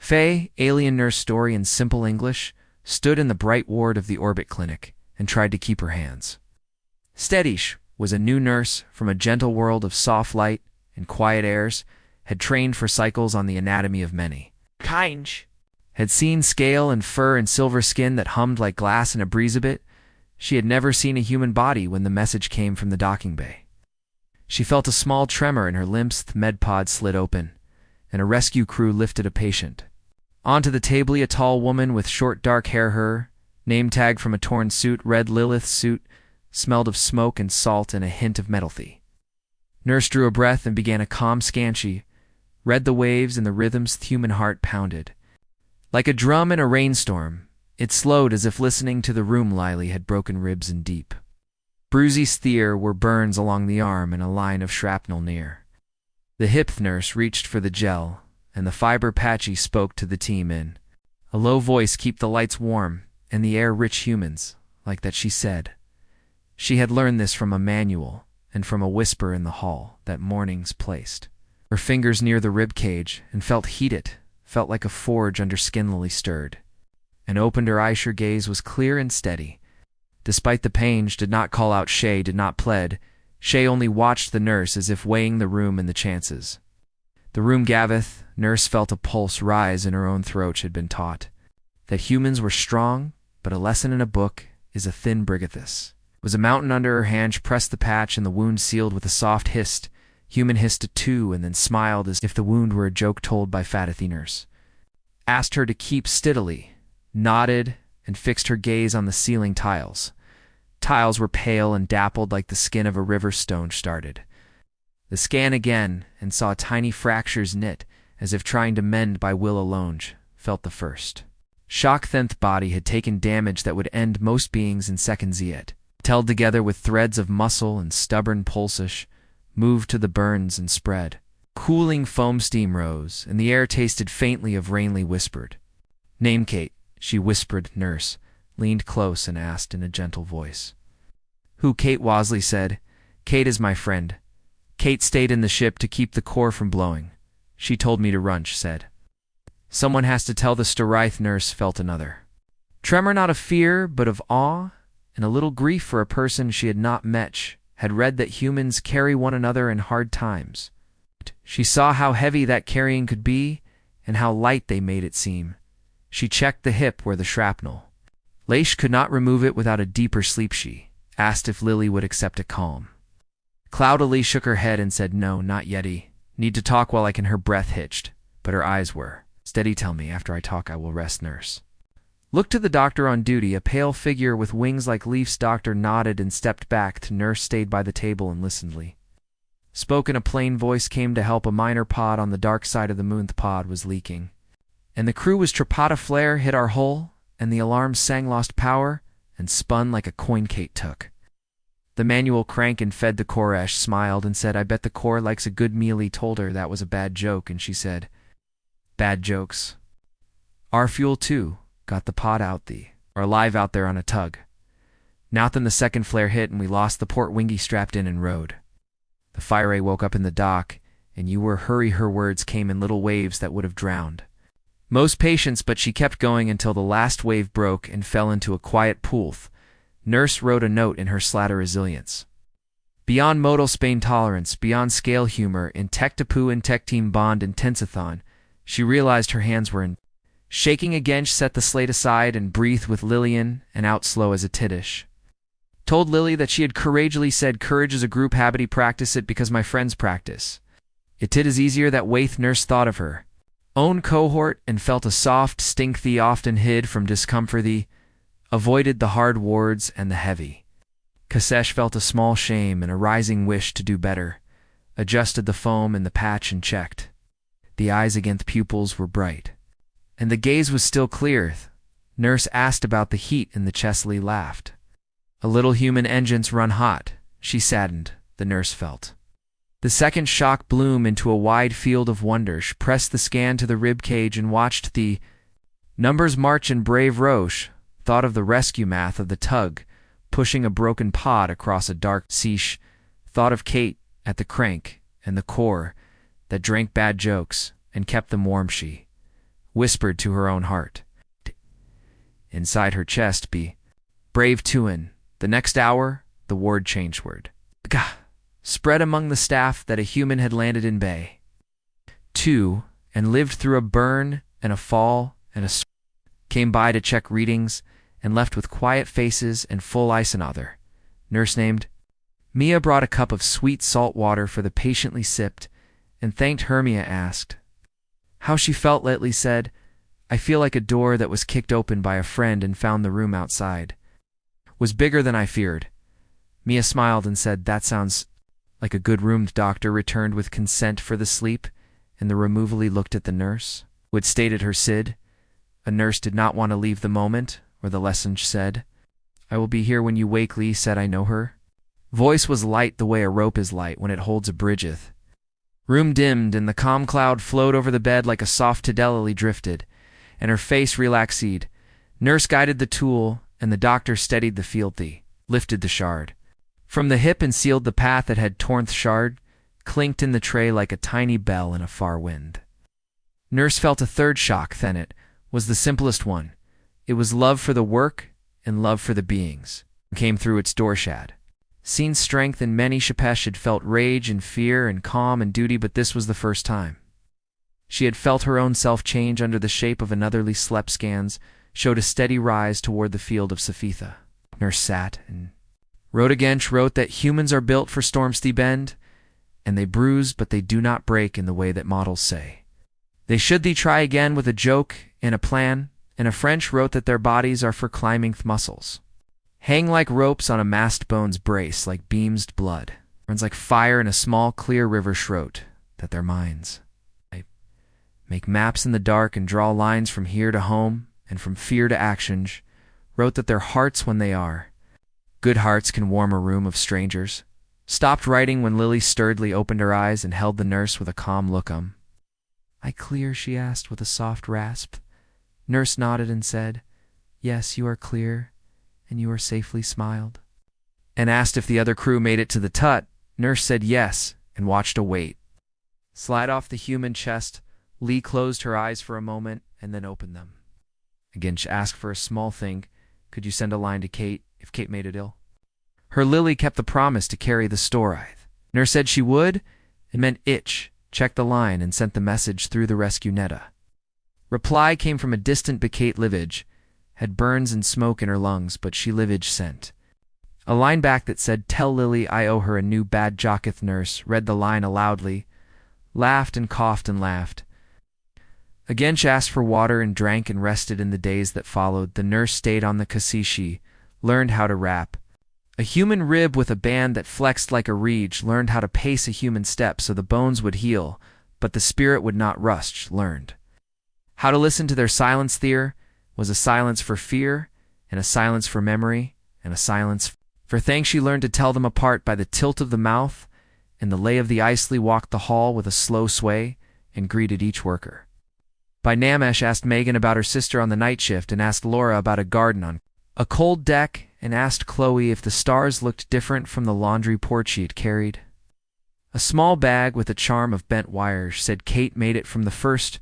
Faye, alien nurse story in simple English, stood in the bright ward of the orbit clinic and tried to keep her hands. Steadish was a new nurse from a gentle world of soft light and quiet airs, had trained for cycles on the anatomy of many kinds, had seen scale and fur and silver skin that hummed like glass in a breeze a bit. She had never seen a human body when the message came from the docking bay. She felt a small tremor in her limbs. The med pod slid open, and a rescue crew lifted a patient. Onto the table, a tall woman with short dark hair, her name tag from a torn suit, red Lilith's suit, smelled of smoke and salt and a hint of metalthy. Nurse drew a breath and began a calm scan. She read the waves and the rhythms. The human heart pounded. Like a drum in a rainstorm, it slowed as if listening to the room. Lily had broken ribs and deep bruises. There were burns along the arm and a line of shrapnel near the hip. Nurse reached for the gel, and the fiber patchy spoke to the team in a low voice, "Keep the lights warm and the air rich, humans," like that she said. She had learned this from a manual and from a whisper in the hall that mornings. Placed her fingers near the rib cage and felt heated, felt like a forge under skin. Lily stirred and opened her eyes. Her gaze was clear and steady. Despite the pain, she did not call out. Shay did not plead. Shay only watched the nurse as if weighing the room and the chances. The room gaveth. Nurse felt a pulse rise in her own throat. She had been taught that humans were strong, but a lesson in a book is a thin brigathus. It was a mountain under her hand. She pressed the patch and the wound sealed with a soft hissed. Human hissed too and then smiled as if the wound were a joke told by Fatathy. Nurse asked her to keep steadily, nodded, and fixed her gaze on the ceiling tiles. Tiles were pale and dappled like the skin of a river. Stone started the scan again and saw tiny fractures knit as if trying to mend by will alone. Felt the first shock. Thenth body had taken damage that would end most beings in seconds. Yet, held together with threads of muscle and stubborn pulsish, moved to the burns and spread. Cooling foam steam rose, and the air tasted faintly of rainly. Whispered, "Name Kate," she whispered. Nurse leaned close and asked in a gentle voice. "Who?" Kate Wasley said. "Kate is my friend. Kate stayed in the ship to keep the core from blowing. She told me to run," she said. "Someone has to tell the story." Nurse felt another tremor, not of fear, but of awe, and a little grief for a person she had not met. She had read that humans carry one another in hard times. She saw how heavy that carrying could be, and how light they made it seem. She checked the hip where the shrapnel lay. She could not remove it without a deeper sleep. She asked if Lily would accept it. Calm cloudily shook her head and said, "No, not yet. Need to talk while I can." Her breath hitched, but her eyes were steady. "Tell me. After I talk I will rest." Nurse looked to the doctor on duty, a pale figure with wings like leaves. Doctor nodded and stepped back. To Nurse stayed by the table and listenedly spoke in a plain voice. Came to help a minor pod on the dark side of the moon. The pod was leaking, and the crew was trapped. A flare hit our hull, and the alarm sang. Lost power and spun like a coin. Kate took the manual crank and fed the core. Ash smiled and said, "I bet the core likes a good meal." He told her that was a bad joke, and she said, "Bad jokes are fuel too." Got the pod out. They are alive out there on a tug. Now then the second flare hit and we lost the port wingy. Strapped in and rode. The fire ray woke up in the dock, and you were hurry. Her words came in little waves that would have drowned most patients, but she kept going until the last wave broke and fell into a quiet pool. Nurse wrote a note in her slatter. Resilience beyond modal Spain, tolerance beyond scale, humor in tech tapu and tech team bond intensathon. She realized her hands were in shaking again. She set the slate aside and breathed with Lillian and out slow as a tiddish. Told Lily that she had courageously said, "Courage is a group habit. He practice it because my friends practice it. It is easier that way." Nurse thought of her own cohort and felt a soft stink. The often hid from discomfort. The avoided the hard wards and the heavy. Kasesh felt a small shame and a rising wish to do better. Adjusted the foam and the patch and checked. The eyes against pupils were bright, and the gaze was still clear. Nurse asked about the heat in the chest. Lee laughed. "A little human engines run hot." She saddened. The nurse felt the second shock bloom into a wide field of wonder. She pressed the scan to the rib cage and watched the numbers march in brave Roche. Thought of the rescue math of the tug pushing a broken pod across a dark sea. Thought of Kate at the crank and the core that drank bad jokes and kept them warm. She whispered to her own heart. Inside her chest, be brave Tuin. The next hour, the ward changed word. Gah! Spread among the staff that a human had landed in bay. 2, and lived through a burn and a fall and a came by to check readings and left with quiet faces and full ice another. Nurse named. Mia brought a cup of sweet salt water for the patiently sipped and thanked Hermia asked. How she felt lately said, I feel like a door that was kicked open by a friend and found the room outside. Was bigger than I feared. Mia smiled and said, that sounds like a good room. The doctor returned with consent for the sleep, and the removally looked at the nurse, who had stated her SID. A nurse did not want to leave the moment, or the lesson said. I will be here when you wake. Lee said, I know her. Voice was light the way a rope is light when it holds a bridgeth. Room dimmed, and the calm cloud flowed over the bed like a soft tidalily drifted, and her face relaxed. Nurse guided the tool, and the doctor steadied the field thee, lifted the shard from the hip and sealed the path that had torn the shard, clinked in the tray like a tiny bell in a far wind. Nurse felt a third shock, then it was the simplest one. It was love for the work and love for the beings, came through its door shad. Seen strength in many, Shepesh had felt rage and fear and calm and duty, but this was the first time. She had felt her own self change under the shape of anotherly slept scans, showed a steady rise toward the field of Safitha. Nurse sat and wrote again. Wrote that humans are built for storms they bend, and they bruise, but they do not break in the way that models say. They should thee try again with a joke and a plan, and a French wrote that their bodies are for climbing muscles. Hang like ropes on a mast, bones brace like beams blood, runs like fire in a small clear river. Wrote that their minds make maps in the dark and draw lines from here to home and from fear to action. Wrote that their hearts, when they are good hearts, can warm a room of strangers. Stopped writing when Lily sturdily opened her eyes and held the nurse with a calm look. I clear? She asked with a soft rasp. Nurse nodded and said, Yes, you are clear, and you are safely smiled. And asked if the other crew made it to the tut. Nurse said yes, and watched a weight slide off the human chest. Lee closed her eyes for a moment and then opened them. Again she asked for a small thing. Could you send a line to Kate if Kate made it ill? Her Lily kept the promise to carry the storith. Nurse said she would. It meant itch. Checked the line and sent the message through the rescue netta. Reply came from a distant Kate Livage. Had burns and smoke in her lungs, but she Livage sent a line back that said, Tell Lily I owe her a new bad jocketh. Nurse read the line aloudly, laughed and coughed and laughed. Again she asked for water and drank and rested. In the days that followed, the nurse stayed on the Kasishi, learned how to rap. A human rib with a band that flexed like a reed, learned how to pace a human step so the bones would heal, but the spirit would not rust. Learned how to listen to their silence. There was a silence for fear, and a silence for memory, and a silence for thanks. She learned to tell them apart by the tilt of the mouth, and the lay of the Isley walked the hall with a slow sway, and greeted each worker. By Namesh asked Megan about her sister on the night shift, and asked Laura about a garden on a cold deck, and asked Chloe if the stars looked different from the laundry porch she had carried. A small bag with a charm of bent wires, said Kate made it from the first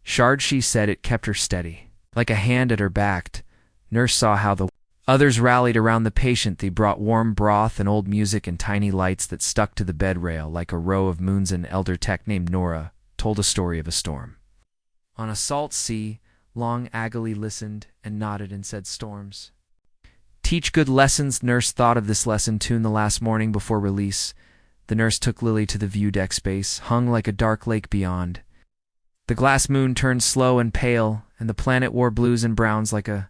shard. She said it kept her steady, like a hand at her back. Nurse saw how the others rallied around the patient. They brought warm broth and old music and tiny lights that stuck to the bed rail like a row of moons. An elder tech named Nora told a story of a storm on a salt sea. Long Agali listened and nodded and said, Storms teach good lessons. Nurse thought of this lesson tune the last morning before release. The nurse took Lily to the view deck. Space hung like a dark lake beyond. The glass moon turned slow and pale, and the planet wore blues and browns like a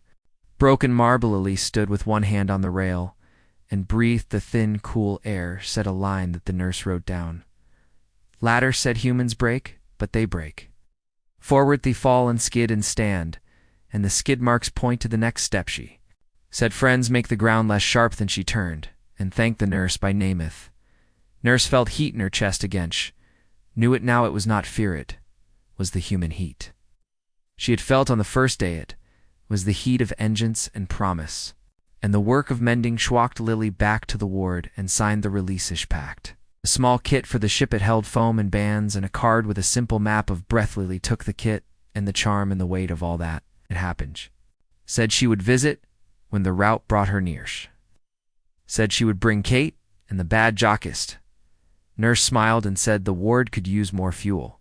broken marble. Lily stood with one hand on the rail and breathed the thin, cool air. Said a line that the nurse wrote down. Ladder said humans break, but they break. Forward they fall and skid and stand, and the skid marks point to the next step. She said friends make the ground less sharp. Than she turned and thanked the nurse by nameth. Nurse felt heat in her chest again. Knew it now. It was not fear, it was the human heat she had felt on the first day. It was the heat of engines and promise, and the work of mending. Walked Lily back to the ward and signed the release-ish pact. A small kit for the ship. It held foam and bands and a card with a simple map of breath. Lily took the kit and the charm and the weight of all that had happened. Said she would visit when the route brought her near. Said she would bring Kate and the bad jockist. Nurse smiled and said the ward could use more fuel.